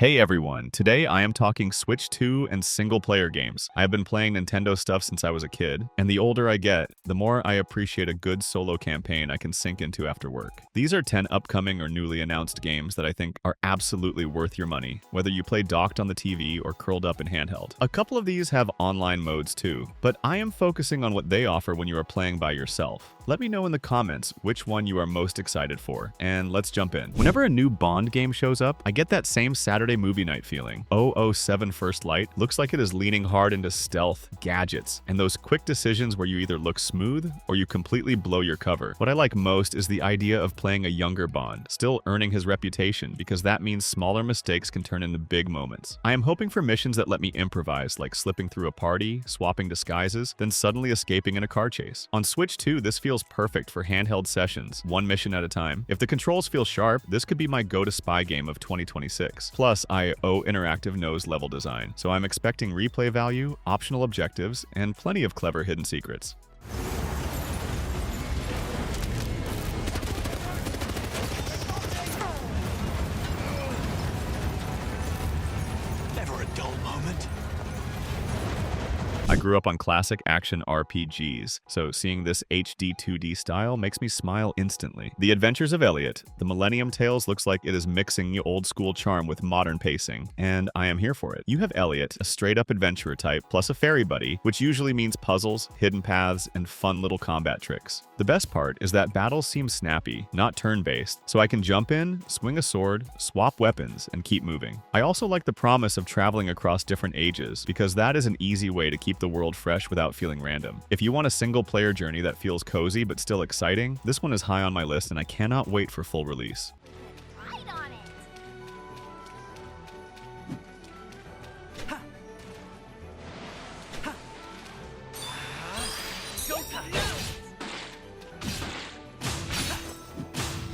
Hey everyone, today I am talking Switch 2 and single-player games. I have been playing Nintendo stuff since I was a kid, and the older I get, the more I appreciate a good solo campaign I can sink into after work. These are 10 upcoming or newly announced games that I think are absolutely worth your money, whether you play docked on the TV or curled up in handheld. A couple of these have online modes too, but I am focusing on what they offer when you are playing by yourself. Let me know in the comments which one you are most excited for, and let's jump in. Whenever a new Bond game shows up, I get that same Saturday movie night feeling. 007 First Light looks like it is leaning hard into stealth, gadgets, and those quick decisions where you either look smooth or you completely blow your cover. What I like most is the idea of playing a younger Bond, still earning his reputation, because that means smaller mistakes can turn into big moments. I am hoping for missions that let me improvise, like slipping through a party, swapping disguises, then suddenly escaping in a car chase. On Switch 2, this feels perfect for handheld sessions, one mission at a time. If the controls feel sharp, this could be my go-to spy game of 2026. Plus, Interactive knows level design, so I'm expecting replay value, optional objectives, and plenty of clever hidden secrets. Never a dull moment. I grew up on classic action RPGs, so seeing this HD 2D style makes me smile instantly. The Adventures of Elliot, the Millennium Tales looks like it is mixing the old school charm with modern pacing, and I am here for it. You have Elliot, a straight-up adventurer type, plus a fairy buddy, which usually means puzzles, hidden paths, and fun little combat tricks. The best part is that battles seem snappy, not turn-based, so I can jump in, swing a sword, swap weapons, and keep moving. I also like the promise of traveling across different ages, because that is an easy way to keep the world fresh without feeling random. If you want a single-player journey that feels cozy but still exciting, this one is high on my list and I cannot wait for full release. Right on it. Go time.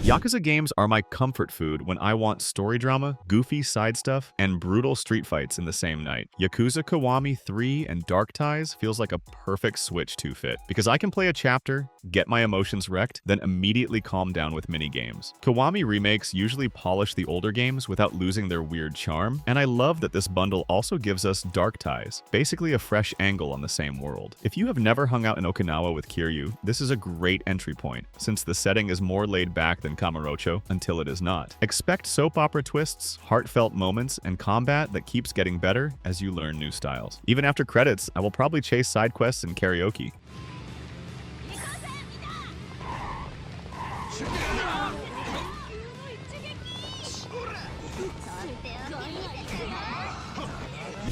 Yakuza games are my comfort food when I want story drama, goofy side stuff, and brutal street fights in the same night. Yakuza Kiwami 3 and Dark Ties feels like a perfect Switch 2 fit, because I can play a chapter, get my emotions wrecked, then immediately calm down with mini-games. Kiwami remakes usually polish the older games without losing their weird charm, and I love that this bundle also gives us Dark Ties, basically a fresh angle on the same world. If you have never hung out in Okinawa with Kiryu, this is a great entry point, since the setting is more laid back than Kamurocho until it is not. Expect soap opera twists, heartfelt moments, and combat that keeps getting better as you learn new styles. Even after credits, I will probably chase side quests and karaoke.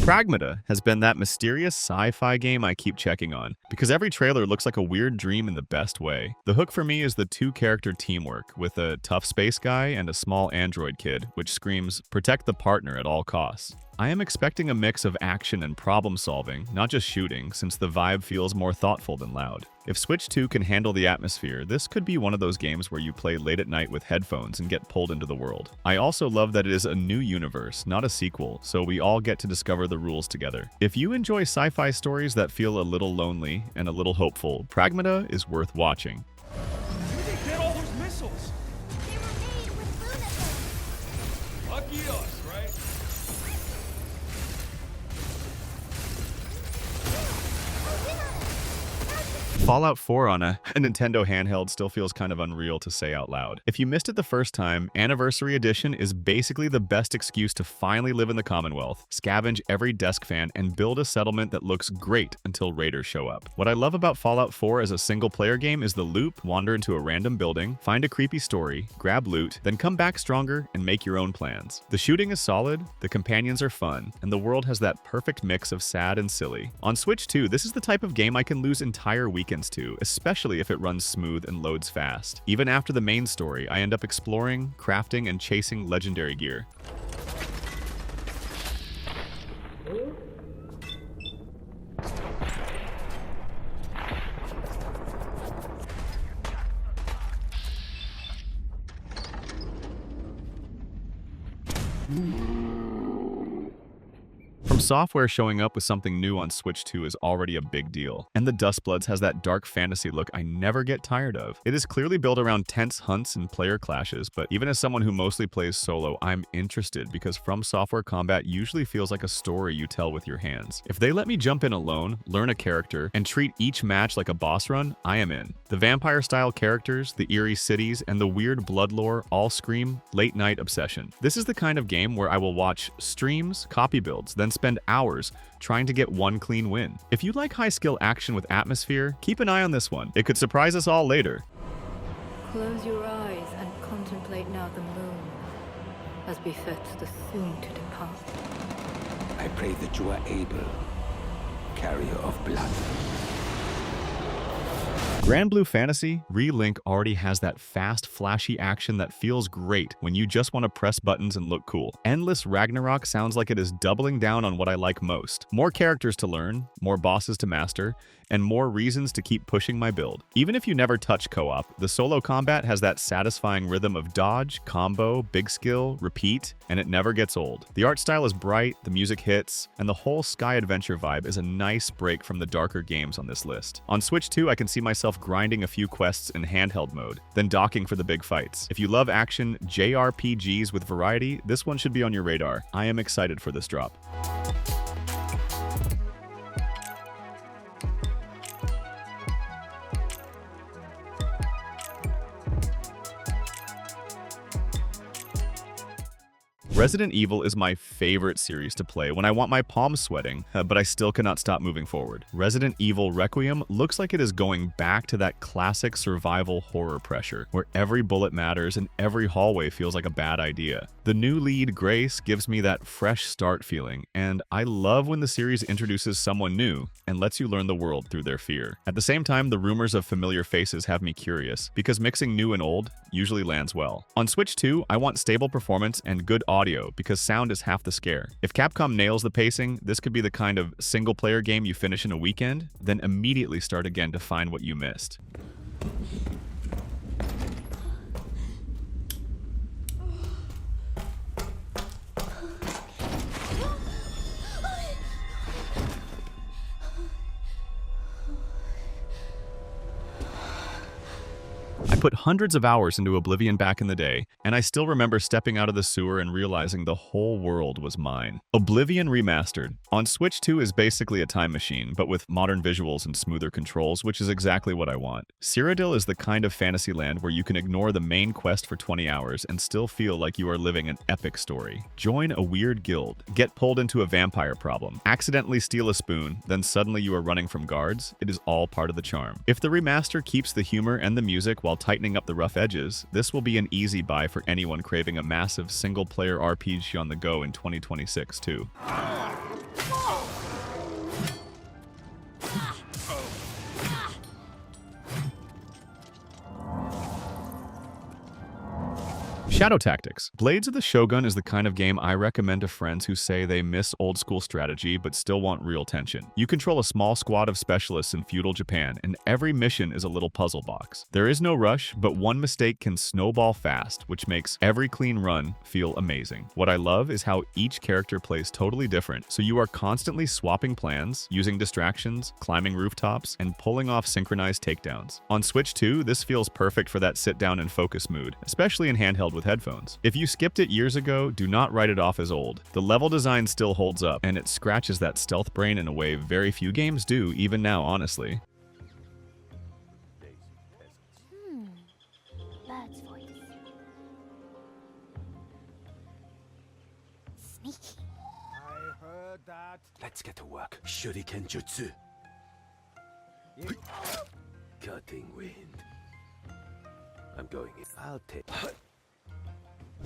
Pragmata has been that mysterious sci-fi game I keep checking on, because every trailer looks like a weird dream in the best way. The hook for me is the two-character teamwork, with a tough space guy and a small android kid, which screams, protect the partner at all costs. I am expecting a mix of action and problem-solving, not just shooting, since the vibe feels more thoughtful than loud. If Switch 2 can handle the atmosphere, this could be one of those games where you play late at night with headphones and get pulled into the world. I also love that it is a new universe, not a sequel, so we all get to discover the rules together. If you enjoy sci-fi stories that feel a little lonely and a little hopeful, Pragmata is worth watching. Where'd they get all those missiles? They were made with lunacy. Lucky us, right? Fallout 4 on a Nintendo handheld still feels kind of unreal to say out loud. If you missed it the first time, Anniversary Edition is basically the best excuse to finally live in the Commonwealth, scavenge every desk fan, and build a settlement that looks great until raiders show up. What I love about Fallout 4 as a single-player game is the loop: wander into a random building, find a creepy story, grab loot, then come back stronger and make your own plans. The shooting is solid, the companions are fun, and the world has that perfect mix of sad and silly. On Switch 2, this is the type of game I can lose entire weekends to, especially if it runs smooth and loads fast. Even after the main story, I end up exploring, crafting, and chasing legendary gear. From Software showing up with something new on Switch 2 is already a big deal, and the Duskbloods has that dark fantasy look I never get tired of. It is clearly built around tense hunts and player clashes, but even as someone who mostly plays solo, I'm interested because From Software combat usually feels like a story you tell with your hands. If they let me jump in alone, learn a character, and treat each match like a boss run, I am in. The vampire-style characters, the eerie cities, and the weird blood lore all scream late-night obsession. This is the kind of game where I will watch streams, copy builds, then spend hours trying to get one clean win. If you like high-skill action with atmosphere, keep an eye on this one. It could surprise us all later. Close your eyes and contemplate now the moon, as befits the soon-to-depart. I pray that you are able, carrier of blood. Granblue Fantasy, Relink already has that fast, flashy action that feels great when you just want to press buttons and look cool. Endless Ragnarok sounds like it is doubling down on what I like most. More characters to learn, more bosses to master, and more reasons to keep pushing my build. Even if you never touch co-op, the solo combat has that satisfying rhythm of dodge, combo, big skill, repeat, and it never gets old. The art style is bright, the music hits, and the whole Sky Adventure vibe is a nice break from the darker games on this list. On Switch 2, I can see myself grinding a few quests in handheld mode, then docking for the big fights. If you love action, JRPGs with variety, this one should be on your radar. I am excited for this drop. Resident Evil is my favorite series to play when I want my palms sweating, but I still cannot stop moving forward. Resident Evil Requiem looks like it is going back to that classic survival horror pressure, where every bullet matters and every hallway feels like a bad idea. The new lead, Grace, gives me that fresh start feeling, and I love when the series introduces someone new and lets you learn the world through their fear. At the same time, the rumors of familiar faces have me curious, because mixing new and old usually lands well. On Switch 2, I want stable performance and good audio, because sound is half the scare. If Capcom nails the pacing, this could be the kind of single-player game you finish in a weekend, then immediately start again to find what you missed. I put hundreds of hours into Oblivion back in the day, and I still remember stepping out of the sewer and realizing the whole world was mine. Oblivion Remastered on Switch 2 is basically a time machine, but with modern visuals and smoother controls, which is exactly what I want. Cyrodiil is the kind of fantasy land where you can ignore the main quest for 20 hours and still feel like you are living an epic story. Join a weird guild, get pulled into a vampire problem, accidentally steal a spoon, then suddenly you are running from guards. It is all part of the charm. If the remaster keeps the humor and the music while tightening up the rough edges, this will be an easy buy for anyone craving a massive single-player RPG on the go in 2026 too. Shadow Tactics. Blades of the Shogun is the kind of game I recommend to friends who say they miss old-school strategy but still want real tension. You control a small squad of specialists in feudal Japan, and every mission is a little puzzle box. There is no rush, but one mistake can snowball fast, which makes every clean run feel amazing. What I love is how each character plays totally different, so you are constantly swapping plans, using distractions, climbing rooftops, and pulling off synchronized takedowns. On Switch 2, this feels perfect for that sit-down and focus mood, especially in handheld with headphones. If you skipped it years ago, do not write it off as old. The level design still holds up, and it scratches that stealth brain in a way very few games do even now, honestly. Bird's voice. Sneaky. I heard that. Let's get to work. Shuriken Jutsu. Cutting wind. I'm going in. I'll take.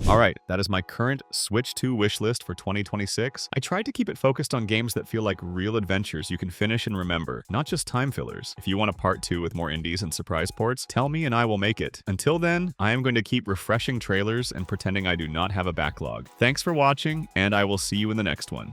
Alright, that is my current Switch 2 wishlist for 2026. I tried to keep it focused on games that feel like real adventures you can finish and remember, not just time fillers. If you want a part 2 with more indies and surprise ports, tell me and I will make it. Until then, I am going to keep refreshing trailers and pretending I do not have a backlog. Thanks for watching, and I will see you in the next one.